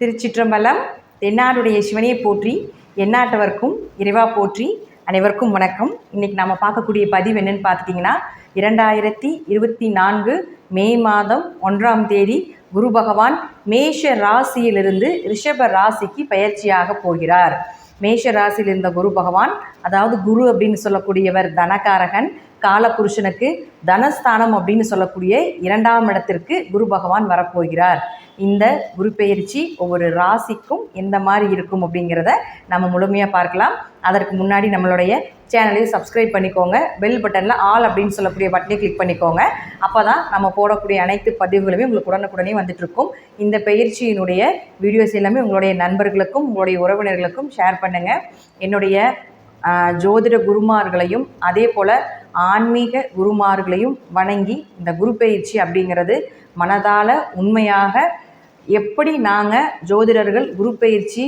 திருச்சிற்றம்பலம். தென்னாடுடைய சிவனையை போற்றி, எந்நாட்டவர்க்கும் இறைவா போற்றி. அனைவருக்கும் வணக்கம். இன்றைக்கி நம்ம பார்க்கக்கூடிய பதிவு என்னென்னு பார்த்துட்டிங்கன்னா, 2024 மே மாதம் 1ஆம் தேதி குரு பகவான் மேஷ ராசியிலிருந்து ரிஷப ராசிக்கு பயிற்சியாக போகிறார். மேஷ ராசியில் இருந்த குரு பகவான், அதாவது குரு அப்படின்னு சொல்லக்கூடியவர் தனகாரகன், காலபுருஷனுக்கு தனஸ்தானம் அப்படின்னு சொல்லக்கூடிய 2ஆம் இடத்திற்கு குரு பகவான் வரப்போகிறார். இந்த குரு பெயர்ச்சி ஒவ்வொரு ராசிக்கும் எந்த மாதிரி இருக்கும் அப்படிங்கிறத நம்ம முழுமையாக பார்க்கலாம். அதற்கு முன்னாடி நம்மளுடைய சேனலையும் சப்ஸ்கிரைப் பண்ணிக்கோங்க. பெல் பட்டனில் ஆல் அப்படின்னு சொல்லக்கூடிய பட்டனை கிளிக் பண்ணிக்கோங்க. அப்போ தான் நம்ம போடக்கூடிய அனைத்து பதிவுகளுமே உங்களுக்கு உடனுக்குடனே வந்துட்டுருக்கும். இந்த பயிற்சியினுடைய வீடியோஸ் எல்லாமே உங்களுடைய நண்பர்களுக்கும் உங்களுடைய உறவினர்களுக்கும் ஷேர் பண்ணுங்கள். என்னுடைய ஜோதிட குருமார்களையும் அதே போல் ஆன்மீக குருமார்களையும் வணங்கி, இந்த குரு பயிற்சி அப்படிங்கிறது மனதால் உண்மையாக எப்படி நாங்கள் ஜோதிடர்கள் குரு பயிற்சி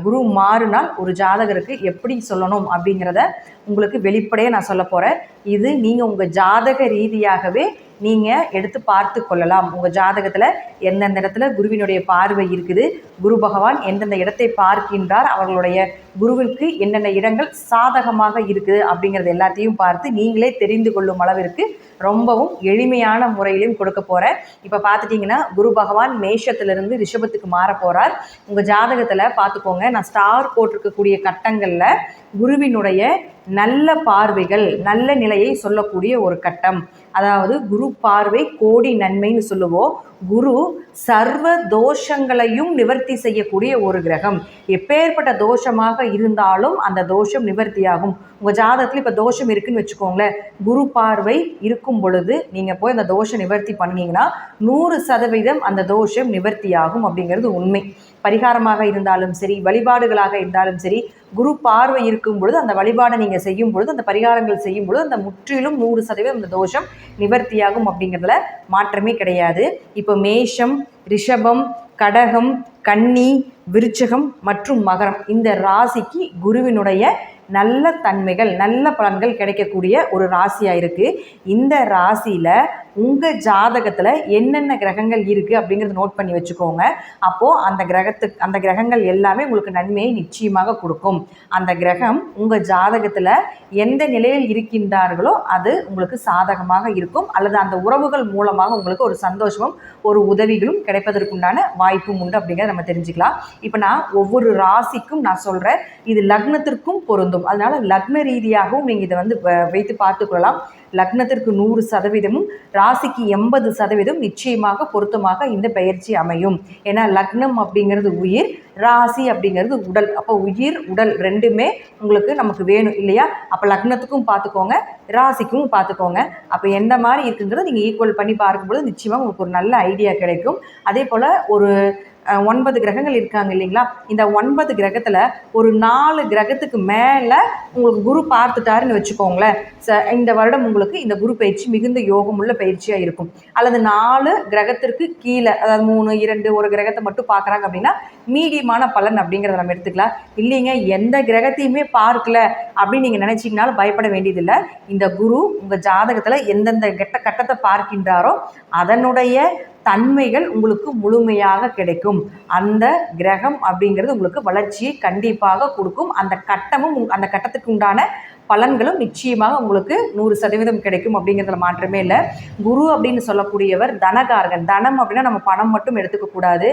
குரு மாறினால் ஒரு ஜாதகருக்கு எப்படி சொல்லணும் அப்படிங்கிறத உங்களுக்கு வெளிப்படையாக நான் சொல்ல போகிறேன். இது நீங்கள் உங்கள் ஜாதக ரீதியாகவே நீங்கள் எடுத்து பார்த்து கொள்ளலாம். உங்கள் ஜாதகத்தில் எந்தெந்த இடத்துல குருவினுடைய பார்வை இருக்குது, குரு பகவான் எந்தெந்த இடத்தை பார்க்கின்றார், அவர்களுடைய குருவிற்கு என்னென்ன இடங்கள் சாதகமாக இருக்குது அப்படிங்கிறது எல்லாத்தையும் பார்த்து நீங்களே தெரிந்து கொள்ளும் அளவிற்கு ரொம்பவும் எளிமையான முறையிலையும் கொடுக்க போகிறேன். இப்போ பார்த்துட்டிங்கன்னா, குரு பகவான் மேஷத்திலிருந்து ரிஷபத்துக்கு மாற போகிறார். உங்கள் ஜாதகத்தில் பார்த்துக்கோங்க, நான் ஸ்டார் போட்டிருக்கக்கூடிய கட்டங்களில் குருவினுடைய நல்ல பார்வைகள், நல்ல நிலையை சொல்லக்கூடிய ஒரு கட்டம். அதாவது குரு பார்வை கோடி நன்மைன்னு சொல்லுவோம். குரு சர்வ தோஷங்களையும் நிவர்த்தி செய்யக்கூடிய ஒரு கிரகம். எப்பேற்பட்ட தோஷமாக இருந்தாலும் அந்த தோஷம் நிவர்த்தியாகும். உங்கள் ஜாதகத்தில் இப்போ தோஷம் இருக்குன்னு வச்சுக்கோங்களேன், குரு பார்வை இருக்கும் பொழுது நீங்கள் போய் அந்த தோஷம் நிவர்த்தி பண்ணிங்கன்னா 100% அந்த தோஷம் நிவர்த்தியாகும் அப்படிங்கிறது உண்மை. பரிகாரமாக இருந்தாலும் சரி, வழிபாடுகளாக இருந்தாலும் சரி, குரு பார்வை இருக்கும் பொழுது அந்த வழிபாடை நீங்கள் செய்யும் பொழுது, அந்த பரிகாரங்கள் செய்யும் பொழுது அந்த முற்றிலும் 100% அந்த தோஷம் நிவர்த்தியாகும் அப்படிங்கிறதுல மாற்றமே கிடையாது. இப்போ மேஷம், ரிஷபம், கடகம், கன்னி, விருச்சகம் மற்றும் மகரம், இந்த ராசிக்கு குருவினுடைய நல்ல தன்மைகள், நல்ல பலன்கள் கிடைக்கக்கூடிய ஒரு ராசியாக இருக்குது. இந்த ராசியில் உங்கள் ஜாதகத்தில் என்னென்ன கிரகங்கள் இருக்குது அப்படிங்கிறத நோட் பண்ணி வச்சுக்கோங்க. அப்போது அந்த கிரகங்கள் எல்லாமே உங்களுக்கு நன்மையை நிச்சயமாக கொடுக்கும். அந்த கிரகம் உங்கள் ஜாதகத்தில் எந்த நிலையில் இருக்கின்றார்களோ அது உங்களுக்கு சாதகமாக இருக்கும், அல்லது அந்த உறவுகள் மூலமாக உங்களுக்கு ஒரு சந்தோஷமும் ஒரு உதவிகளும் கிடைப்பதற்குண்டான வாய்ப்பும் உண்டு அப்படிங்கிறத நம்ம தெரிஞ்சுக்கலாம். இப்போ நான் ஒவ்வொரு ராசிக்கும் நான் சொல்கிறேன், இது லக்னத்திற்கும் பொருந்தும். அதனால் லக்ன ரீதியாகவும் நீங்கள் இதை வைத்து பார்த்துக்கொள்ளலாம். லக்னத்திற்கு 100%, ராசிக்கு 80% நிச்சயமாக பொருத்தமாக இந்த பயிற்சி அமையும். ஏன்னா லக்னம் அப்படிங்கிறது உயிர், ராசி அப்படிங்கிறது உடல். அப்போ உயிர் உடல் ரெண்டுமே நமக்கு வேணும் இல்லையா? அப்போ லக்னத்துக்கும் பார்த்துக்கோங்க, ராசிக்கும் பார்த்துக்கோங்க. அப்போ எந்த மாதிரி இருக்குங்கிறத நீங்கள் ஈக்குவல் பண்ணி பார்க்கும்போது நிச்சயமாக உங்களுக்கு ஒரு நல்ல ஐடியா கிடைக்கும். அதே போல் ஒரு 9 கிரகங்கள் இருக்காங்க இல்லைங்களா? இந்த 9 கிரகத்தில் ஒரு 4 கிரகத்துக்கு மேலே உங்களுக்கு குரு பார்த்துட்டாருன்னு வச்சுக்கோங்களேன். இந்த வருடம் உங்களுக்கு இந்த குரு பயிற்சி மிகுந்த யோகமுள்ள பயிற்சியாக இருக்கும். அல்லது 4 கிரகத்திற்கு கீழே, அதாவது 3, 2, ஒரு கிரகத்தை மட்டும் பார்க்குறாங்க அப்படின்னா மீடியமான பலன் அப்படிங்கிறத நம்ம எடுத்துக்கலாம். இல்லைங்க, எந்த கிரகத்தையுமே பார்க்கல அப்படின்னு நீங்கள் நினச்சிங்கனாலும் பயப்பட வேண்டியதில்லை. இந்த குரு உங்கள் ஜாதகத்தில் எந்தெந்த கட்டத்தை பார்க்கின்றாரோ அதனுடைய தன்மைகள் உங்களுக்கு முழுமையாக கிடைக்கும். அந்த கிரகம் அப்படிங்கிறது உங்களுக்கு வளர்ச்சியை கண்டிப்பாக கொடுக்கும். அந்த கட்டத்துக்கு உண்டான பலன்களும் நிச்சயமாக உங்களுக்கு 100% கிடைக்கும் அப்படிங்கிறதுல மாற்றமே இல்லை. குரு அப்படின்னு சொல்லக்கூடியவர் தனகாரகன். தனம் அப்படின்னா நம்ம பணம் மட்டும் எடுத்துக்கக்கூடாது.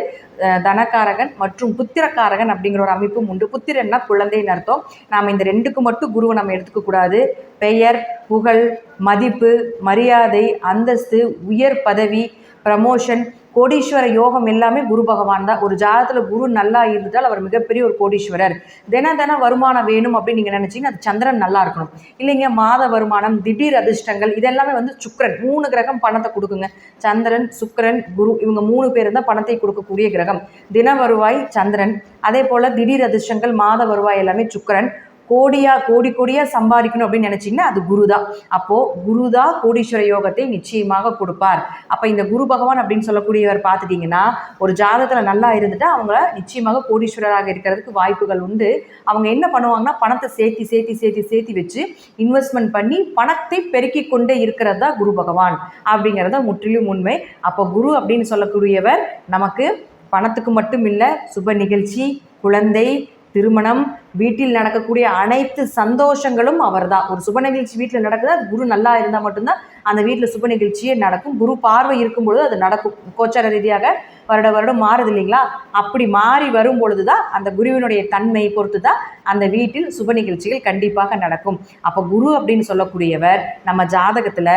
தனகாரகன் மற்றும் புத்திரக்காரகன் அப்படிங்கிற ஒரு அமைப்பும் உண்டு. புத்திரன்னா குழந்தைன்னு அர்த்தம். நாம் இந்த 2க்கு மட்டும் குருவை நம்ம எடுத்துக்கக்கூடாது. பெயர், புகழ், மதிப்பு, மரியாதை, அந்தஸ்து, உயர் பதவி, ப்ரமோஷன், கோடீஸ்வர யோகம் எல்லாமே குரு பகவான் தான். ஒரு ஜாதகத்தில் குரு நல்லா இருந்துட்டால் அவர் மிகப்பெரிய ஒரு கோடீஸ்வரர். தின வருமானம் வேணும் அப்படின்னு நீங்கள் நினச்சிங்கன்னா அது சந்திரன் நல்லா இருக்கணும். இல்லைங்க, மாத வருமானம், திடீர் அதிர்ஷ்டங்கள், இதெல்லாமே சுக்கிரன். 3 கிரகம் பணத்தை கொடுக்குங்க. சந்திரன், சுக்கிரன், குரு, இவங்க 3 பேர் தான் பணத்தை கொடுக்கக்கூடிய கிரகம். தின வருவாய் சந்திரன், அதே போல் திடீர் அதிர்ஷ்டங்கள், மாத வருவாய் எல்லாமே சுக்கிரன். கோடியாக சம்பாதிக்கணும் அப்படின்னு நினச்சிங்கன்னா அது குரு தான். அப்போது குரு தான் கோடீஸ்வர யோகத்தை நிச்சயமாக கொடுப்பார். அப்போ இந்த குரு பகவான் அப்படின்னு சொல்லக்கூடியவர் பார்த்துட்டிங்கன்னா, ஒரு ஜாதகத்தில் நல்லா இருந்துட்டு அவங்க நிச்சயமாக கோடீஸ்வரராக இருக்கிறதுக்கு வாய்ப்புகள் உண்டு. அவங்க என்ன பண்ணுவாங்கன்னா, பணத்தை சேர்த்தி வச்சு இன்வெஸ்ட்மெண்ட் பண்ணி பணத்தை பெருக்கி கொண்டே இருக்கிறது தான் குரு பகவான் அப்படிங்கிறத முற்றிலும் உண்மை. அப்போ குரு அப்படின்னு சொல்லக்கூடியவர் நமக்கு பணத்துக்கு மட்டும் இல்லை, சுப நிகழ்ச்சி, குழந்தை, திருமணம், வீட்டில் நடக்கக்கூடிய அனைத்து சந்தோஷங்களும் அவர் தான். ஒரு சுப நிகழ்ச்சி வீட்டில் நடக்குது, அது குரு நல்லா இருந்தால் மட்டும்தான் அந்த வீட்டில் சுப நிகழ்ச்சியே நடக்கும். குரு பார்வை இருக்கும்பொழுது அது நடக்கும். கோச்சார ரீதியாக வருடம் மாறுது இல்லைங்களா? அப்படி மாறி வரும் பொழுது தான் அந்த குருவினுடைய தன்மையை பொறுத்து தான் அந்த வீட்டில் சுப நிகழ்ச்சிகள் கண்டிப்பாக நடக்கும். அப்போ குரு அப்படின்னு சொல்லக்கூடியவர் நம்ம ஜாதகத்தில்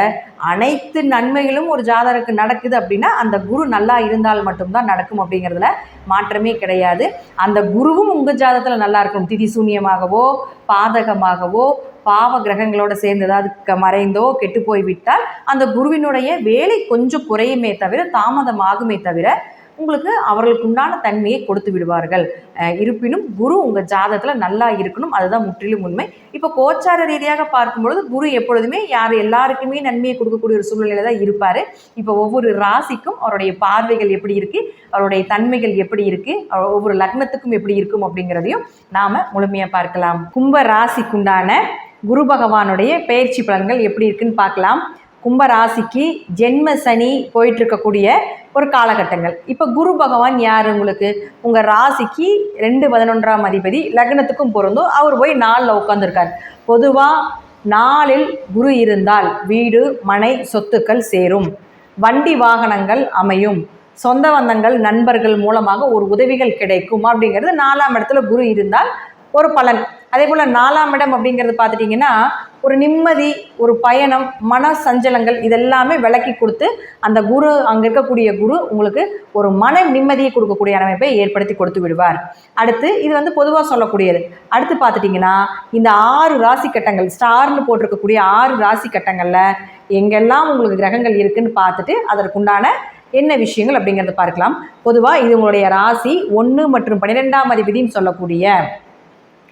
அனைத்து நன்மைகளும் ஒரு ஜாதகருக்கு நடக்குது அப்படின்னா அந்த குரு நல்லா இருந்தால் மட்டும்தான் நடக்கும் அப்படிங்கிறதுல மாற்றமே கிடையாது. அந்த குருவும் உங்கள் ஜாதகத்தில் நல்லா இருக்கும். திதி சூன்யமாகவோ பாதகமாகவோ பாவ கிரகங்களோட சேர்ந்து ஏதாவது மறைந்தோ கெட்டு போய்விட்டால் அந்த குருவினுடைய வேலை கொஞ்சம் குறையுமே தவிர, தாமதமாகுமே தவிர, உங்களுக்கு அவர்களுக்கு உண்டான தன்மையை கொடுத்து விடுவார்கள். இருப்பினும் குரு உங்கள் ஜாதகத்தில் நல்லா இருக்கணும், அதுதான் முற்றிலும் உண்மை. இப்போ கோச்சார ரீதியாக பார்க்கும்பொழுது குரு எப்பொழுதுமே எல்லாருக்குமே நன்மையை கொடுக்கக்கூடிய ஒரு சூழ்நிலையில தான் இருப்பார். இப்போ ஒவ்வொரு ராசிக்கும் அவருடைய பார்வைகள் எப்படி இருக்குது, அவருடைய தன்மைகள் எப்படி இருக்குது, ஒவ்வொரு லக்னத்துக்கும் எப்படி இருக்கும் அப்படிங்கிறதையும் நாம் முழுமையாக பார்க்கலாம். கும்ப ராசிக்குண்டான குரு பகவானுடைய பெயர்ச்சி பலன்கள் எப்படி இருக்குன்னு பார்க்கலாம். கும்ப ராசிக்கு ஜென்ம சனி போயிட்டு இருக்கக்கூடிய ஒரு காலகட்டங்கள். இப்போ குரு பகவான் யார் உங்களுக்கு? உங்கள் ராசிக்கு 2-11ஆம் அதிபதி, லக்னத்துக்கும் பொருந்தும். அவர் போய் 4ல் உட்காந்துருக்கார். பொதுவாக 4ல் குரு இருந்தால் வீடு, மனை, சொத்துக்கள் சேரும், வண்டி வாகனங்கள் அமையும், சொந்த பந்தங்கள் நண்பர்கள் மூலமாக ஒரு உதவிகள் கிடைக்கும் அப்படிங்கிறது 4ஆம் இடத்துல குரு இருந்தால் ஒரு பலன். அதே போல் 4ஆம் இடம் அப்படிங்கிறது பார்த்துட்டிங்கன்னா ஒரு நிம்மதி, ஒரு பயணம், மன சஞ்சலங்கள் இதெல்லாமே விலக்கி கொடுத்து அந்த குரு, அங்கே இருக்கக்கூடிய குரு உங்களுக்கு ஒரு மன நிம்மதியை கொடுக்கக்கூடிய அமைப்பை ஏற்படுத்தி கொடுத்து விடுவார். அடுத்து இது பொதுவாக சொல்லக்கூடியது. அடுத்து பார்த்துட்டிங்கன்னா இந்த 6 ராசி கட்டங்கள், ஸ்டார்னு போட்டிருக்கக்கூடிய 6 ராசி கட்டங்களில் எங்கெல்லாம் உங்களுக்கு கிரகங்கள் இருக்குதுன்னு பார்த்துட்டு அதற்குண்டான என்ன விஷயங்கள் அப்படிங்கிறத பார்க்கலாம். பொதுவாக இது உங்களுடைய ராசி 1 மற்றும் 12ஆம் அதிபதினு சொல்லக்கூடிய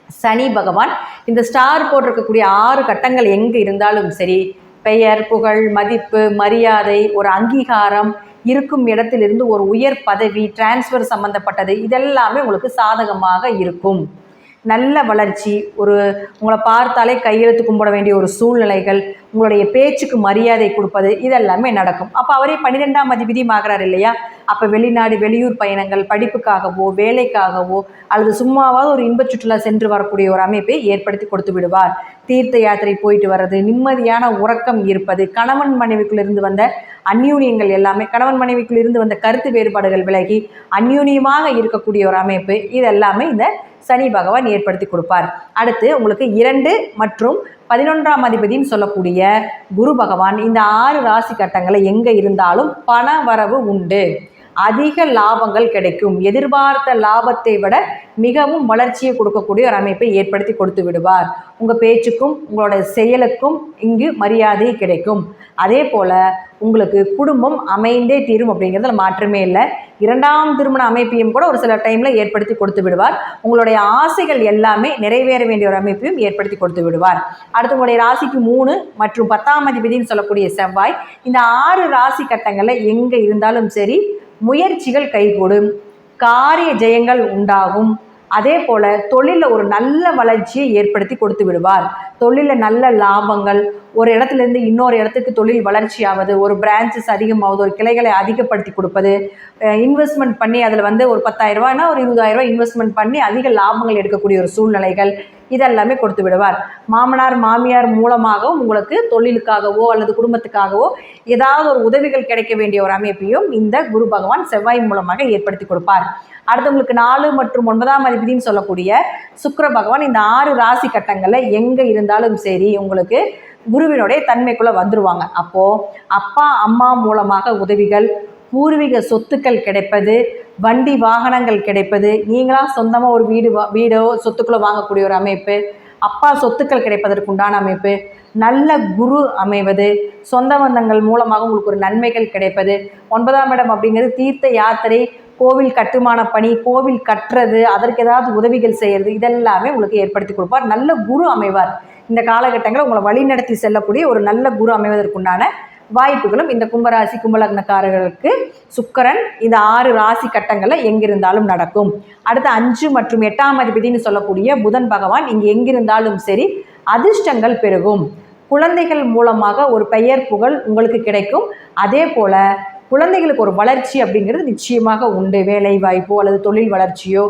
சனி பகவான் இந்த ஸ்டார் போட்டிருக்கக்கூடிய 6 கட்டங்கள் எங்கே இருந்தாலும் சரி, பெயர், புகழ், மதிப்பு, மரியாதை, ஒரு அங்கீகாரம், இருக்கும் இடத்திலிருந்து ஒரு உயர் பதவி, டிரான்ஸ்ஃபர் சம்மந்தப்பட்டது இதெல்லாமே உங்களுக்கு சாதகமாக இருக்கும். நல்ல வளர்ச்சி, உங்களை பார்த்தாலே கையெழுத்து கும்பிட வேண்டிய ஒரு சூழ்நிலைகள், உங்களுடைய பேச்சுக்கு மரியாதை கொடுப்பது இதெல்லாமே நடக்கும். அப்போ அவரே 12ஆம் அதிபதியும் ஆகிறார் இல்லையா? அப்போ வெளிநாடு, வெளியூர் பயணங்கள், படிப்புக்காகவோ வேலைக்காகவோ அல்லது சும்மாவாவது ஒரு இன்ப சுற்றுலா சென்று வரக்கூடிய ஒரு அமைப்பை ஏற்படுத்தி கொடுத்து விடுவார். தீர்த்த யாத்திரை போயிட்டு வர்றது, நிம்மதியான உறக்கம் இருப்பது, கணவன் மனைவிக்குள்ளிருந்து வந்த அந்யூன்யங்கள் எல்லாமே, கணவன் மனைவிக்குள்ளிருந்து வந்த கருத்து வேறுபாடுகள் விலகி அந்யூன்யமாக இருக்கக்கூடிய ஒரு அமைப்பு இதெல்லாமே இந்த சனி பகவான் ஏற்படுத்தி கொடுப்பார். அடுத்து உங்களுக்கு 2 மற்றும் 11ஆம் அதிபதினு சொல்லக்கூடிய குரு பகவான் இந்த 6 ராசி கட்டங்களை எங்கே இருந்தாலும் பண வரவு உண்டு, அதிக லாபங்கள் கிடைக்கும், எதிர்பார்த்த லாபத்தை விட மிகவும் வளர்ச்சியை கொடுக்கக்கூடிய ஒரு அமைப்பை ஏற்படுத்தி கொடுத்து விடுவார். உங்கள் பேச்சுக்கும் உங்களோட செயலுக்கும் இங்கு மரியாதை கிடைக்கும். அதே போல் உங்களுக்கு குடும்பம் அமைந்தே தீரும் அப்படிங்கிறதுல மாற்றமே இல்லை. 2ஆம் திருமண அமைப்பையும் கூட ஒரு சில டைமில் ஏற்படுத்தி கொடுத்து விடுவார். உங்களுடைய ஆசைகள் எல்லாமே நிறைவேற வேண்டிய ஒரு அமைப்பையும் ஏற்படுத்தி கொடுத்து விடுவார். அடுத்து உங்களுடைய ராசிக்கு 3 மற்றும் 10ஆம் அதிபதினு சொல்லக்கூடிய செவ்வாய் இந்த 6 ராசி கட்டங்களில் எங்கே இருந்தாலும் சரி முயற்சிகள் கைகூடும், காரிய ஜெயங்கள் உண்டாகும். அதே போல் தொழிலில் ஒரு நல்ல வளர்ச்சியை ஏற்படுத்தி கொடுத்து விடுவார். தொழிலில் நல்ல லாபங்கள், ஒரு இடத்துலேருந்து இன்னொரு இடத்துக்கு தொழில் வளர்ச்சியாவது, ஒரு பிரான்ச்சஸ் அதிகமாகுது, ஒரு கிளைகளை அதிகப்படுத்தி கொடுப்பது, இன்வெஸ்ட்மெண்ட் பண்ணி அதில் ஒரு 10,000 ரூபாய்னா ஒரு 20,000 ரூபாய் இன்வெஸ்ட்மெண்ட் பண்ணி அதிக லாபங்கள் எடுக்கக்கூடிய ஒரு சூழ்நிலைகள் இதெல்லாமே கொடுத்து விடுவார். மாமனார் மாமியார் மூலமாகவும் உங்களுக்கு தொழிலுக்காகவோ அல்லது குடும்பத்துக்காகவோ ஏதாவது ஒரு உதவிகள் கிடைக்க வேண்டிய ஒரு அமைப்பையும் இந்த குரு பகவான் செவ்வாய் மூலமாக ஏற்படுத்தி கொடுப்பார். அடுத்து உங்களுக்கு 4 மற்றும் 9ஆம் அதிபதினு சொல்லக்கூடிய சுக்கிர பகவான் இந்த 6 ராசி கட்டங்களில் எங்கே இருந்தாலும் சரி உங்களுக்கு குருவினுடைய தன்மைக்குள்ளே வந்துடுவாங்க. அப்போது அப்பா அம்மா மூலமாக உதவிகள், பூர்வீக சொத்துக்கள் கிடைப்பது, வண்டி வாகனங்கள் கிடைப்பது, நீங்களாக சொந்தமாக ஒரு வீடோ சொத்துக்களோ வாங்கக்கூடிய ஒரு அமைப்பு, அப்பா சொத்துக்கள் கிடைப்பதற்குண்டான அமைப்பு, நல்ல குரு அமைவது, சொந்த பந்தங்கள் மூலமாக உங்களுக்கு ஒரு நன்மைகள் கிடைப்பது. 9ஆம் இடம் அப்படிங்கிறது தீர்த்த யாத்திரை, கோவில் கட்டுமான பணி, கோவில் கட்டுறது, அதற்கு ஏதாவது உதவிகள் செய்கிறது இதெல்லாமே உங்களுக்கு ஏற்படுத்தி கொடுப்பார். நல்ல குரு அமைவார். இந்த காலகட்டங்களில் உங்களை வழிநடத்தி செல்லக்கூடிய ஒரு நல்ல குரு அமைவதற்குண்டான வாய்ப்புகளும் இந்த கும்பராசி கும்பலக்னக்காரர்களுக்கு சுக்கிரன் இந்த 6 ராசி கட்டங்களில் எங்கிருந்தாலும் நடக்கும். அடுத்து 5 மற்றும் 8ஆம் அதிபதினு சொல்லக்கூடிய புதன் பகவான் இங்கே எங்கிருந்தாலும் சரி அதிர்ஷ்டங்கள் பெருகும். குழந்தைகள் மூலமாக ஒரு பெயர் புகழ் உங்களுக்கு கிடைக்கும். அதே போல் குழந்தைகளுக்கு ஒரு வளர்ச்சி அப்படிங்கிறது நிச்சயமாக உண்டு. வேலை வாய்ப்போ அல்லது தொழில் வளர்ச்சியோ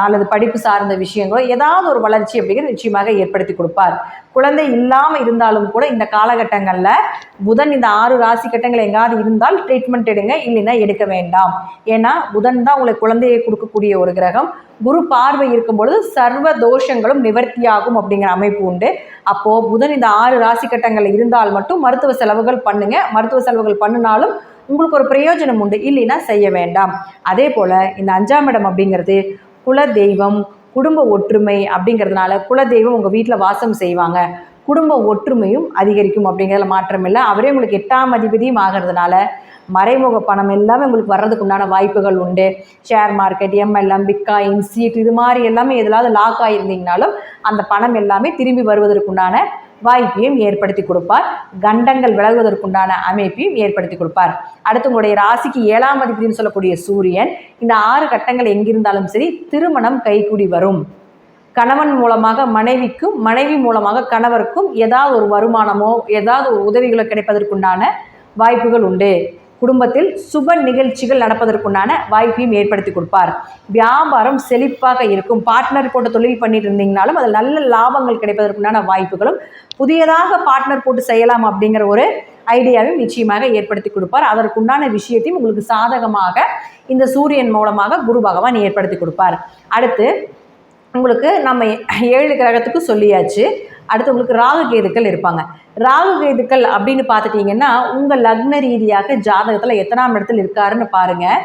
அல்லது படிப்பு சார்ந்த விஷயங்களோ ஏதாவது ஒரு வளர்ச்சி அப்படிங்கிறது நிச்சயமாக ஏற்படுத்தி கொடுப்பார். குழந்தை இல்லாமல் இருந்தாலும் கூட இந்த காலகட்டங்களில் புதன் இந்த 6 ராசி கட்டங்கள் எங்காவது இருந்தால் ட்ரீட்மெண்ட் எடுங்க, இல்லைன்னா எடுக்க வேண்டாம். ஏன்னா புதன் தான் உங்களுக்கு குழந்தையை கொடுக்கக்கூடிய ஒரு கிரகம். குரு பார்வை இருக்கும் பொழுது சர்வ தோஷங்களும் நிவர்த்தியாகும் அப்படிங்கிற அமைப்பு உண்டு. அப்போது புதன் இந்த 6 ராசி கட்டங்கள் இருந்தால் மட்டும் மருத்துவ செலவுகள் பண்ணுங்க. மருத்துவ செலவுகள் பண்ணினாலும் உங்களுக்கு ஒரு பிரயோஜனம் உண்டு, இல்லைன்னா செய்ய வேண்டாம். அதே போல் இந்த 5ஆம் இடம் அப்படிங்கிறது குல தெய்வம், குடும்ப ஒற்றுமை அப்படிங்கிறதுனால குலதெய்வம் உங்கள் வீட்டில் வாசம் செய்வாங்க, குடும்ப ஒற்றுமையும் அதிகரிக்கும் அப்படிங்கிறதுல மாற்றம் இல்லை. அவரே உங்களுக்கு 8ஆம் அதிபதியும் ஆகிறதுனால மறைமுக பணம் எல்லாமே உங்களுக்கு வர்றதுக்கு உண்டான வாய்ப்புகள் உண்டு. ஷேர் மார்க்கெட், எம்எல்எம், பிட்காயின், சீட் இது மாதிரி எல்லாமே எதிலாவது லாக் ஆகியிருந்தீங்கனாலும் அந்த பணம் எல்லாமே திரும்பி வருவதற்குண்டான வாய்ப்பையும் ஏற்படுத்தி கொடுப்பார். கண்டங்கள் விலகுவதற்குண்டான அமைப்பையும் ஏற்படுத்தி கொடுப்பார். அடுத்து உங்களுடைய ராசிக்கு 7ஆம் அதிபதினு சொல்லக்கூடிய சூரியன் இந்த 6 கட்டங்கள் எங்கிருந்தாலும் சரி திருமணம் கைகூடி வரும். கணவன் மூலமாக மனைவிக்கும், மனைவி மூலமாக கணவருக்கும் ஏதாவது ஒரு வருமானமோ ஏதாவது ஒரு உதவிகளோ கிடைப்பதற்குண்டான வாய்ப்புகள் உண்டு. குடும்பத்தில் சுப நிகழ்ச்சிகள் நடப்பதற்குண்டான வாய்ப்பையும் ஏற்படுத்தி கொடுப்பார். வியாபாரம் செழிப்பாக இருக்கும். பார்ட்னர் போட்டு தொழில் பண்ணிட்டு இருந்தீங்கனாலும் அதில் நல்ல லாபங்கள் கிடைப்பதற்குண்டான வாய்ப்புகளும், புதியதாக பார்ட்னர் போட்டு செய்யலாம் அப்படிங்கிற ஒரு ஐடியாவையும் நிச்சயமாக ஏற்படுத்தி கொடுப்பார். அதற்குண்டான விஷயத்தையும் உங்களுக்கு சாதகமாக இந்த சூரியன் மூலமாக குரு பகவான் ஏற்படுத்தி கொடுப்பார். அடுத்து உங்களுக்கு நம்ம 7 கிரகத்துக்கு சொல்லியாச்சு. அடுத்து உங்களுக்கு ராகு கேதுக்கள் இருப்பாங்க. ராகு கேதுக்கள் அப்படின்னு பார்த்துட்டிங்கன்னா உங்கள் லக்ன ரீதியாக ஜாதகத்தில் எத்தனாம் இடத்துல இருக்காருன்னு பாருங்கள்.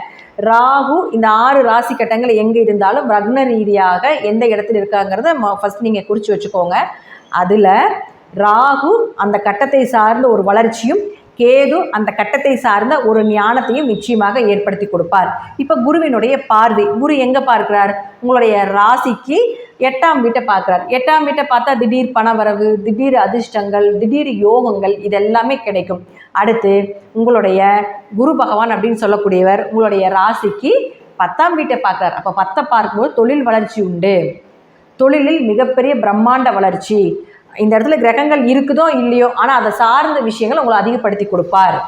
ராகு இந்த 6 ராசி கட்டங்கள் எங்கே இருந்தாலும் லக்ன ரீதியாக எந்த இடத்துல இருக்காங்கிறத ஃபஸ்ட் நீங்கள் குறித்து வச்சுக்கோங்க. அதில் ராகு அந்த கட்டத்தை சார்ந்த ஒரு வளர்ச்சியும், கேது அந்த கட்டத்தை சார்ந்த ஒரு ஞானத்தையும் நிச்சயமாக ஏற்படுத்தி கொடுப்பார். இப்போ குருவினுடைய பார்வை, குரு எங்கே பார்க்கிறார்? உங்களுடைய ராசிக்கு 8ஆம் வீட்டை பார்க்குறார். 8ஆம் வீட்டை பார்த்தா திடீர் பண வரவு, திடீர் அதிர்ஷ்டங்கள், திடீர் யோகங்கள் இதெல்லாமே கிடைக்கும். அடுத்து உங்களுடைய குரு பகவான் அப்படின்னு சொல்லக்கூடியவர் உங்களுடைய ராசிக்கு 10ஆம் வீட்டை பார்க்குறார். அப்போ 10 பார்க்கும்போது தொழில் வளர்ச்சி உண்டு. தொழிலில் மிகப்பெரிய பிரம்மாண்ட வளர்ச்சி. இந்த இடத்துல கிரகங்கள் இருக்குதோ இல்லையோ, ஆனால் அதை சார்ந்த விஷயங்கள் உங்களை அதிகப்படுத்தி கொடுப்பார்.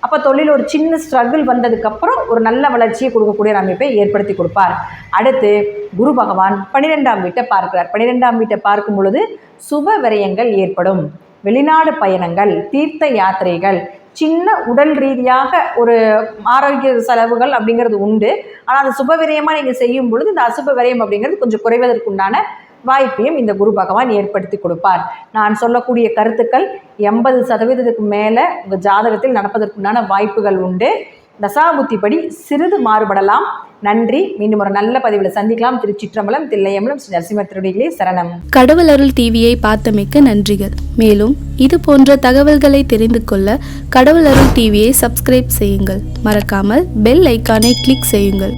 அப்போ தொழில் ஒரு சின்ன ஸ்ட்ரகிள் வந்ததுக்கப்புறம் ஒரு நல்ல வளர்ச்சியை கொடுக்கக்கூடிய அமைப்பை ஏற்படுத்தி கொடுப்பார். அடுத்து குரு பகவான் 12ஆம் வீட்டை பார்க்கிறார். 12ஆம் வீட்டை பார்க்கும் பொழுது சுப விரயங்கள் ஏற்படும். வெளிநாடு பயணங்கள், தீர்த்த யாத்திரைகள், சின்ன உடல் ரீதியாக ஒரு ஆரோக்கிய செலவுகள் அப்படிங்கிறது உண்டு. ஆனால் அது சுப விரயமாக நீங்கள் செய்யும் பொழுது இந்த அசுப விரயம் அப்படிங்கிறது கொஞ்சம் குறைவதற்குண்டான வாய்ப்பையும் இந்த குரு பகவான் ஏற்படுத்தி கொடுப்பார். நான் சொல்லக்கூடிய கருத்துக்கள் 80% மேலே உங்கள் ஜாதகத்தில் நடப்பதற்குண்டான வாய்ப்புகள் உண்டு. தசாபுத்திப்படி சிறிது மாறுபடலாம். நன்றி. மீண்டும் ஒரு நல்ல பதிவில் சந்திக்கலாம். திருச்சிற்றம்பலம், தில்லையம்பலம், ஸ்ரீ நரசிம்மர் திருவடிகளே சரணம். கடவுள் அருள் டிவியை பார்த்தமைக்க நன்றிகள். மேலும் இது போன்ற தகவல்களை தெரிந்து கொள்ள கடவுள் அருள் டிவியை சப்ஸ்கிரைப் செய்யுங்கள். மறக்காமல் பெல் ஐக்கானை கிளிக் செய்யுங்கள்.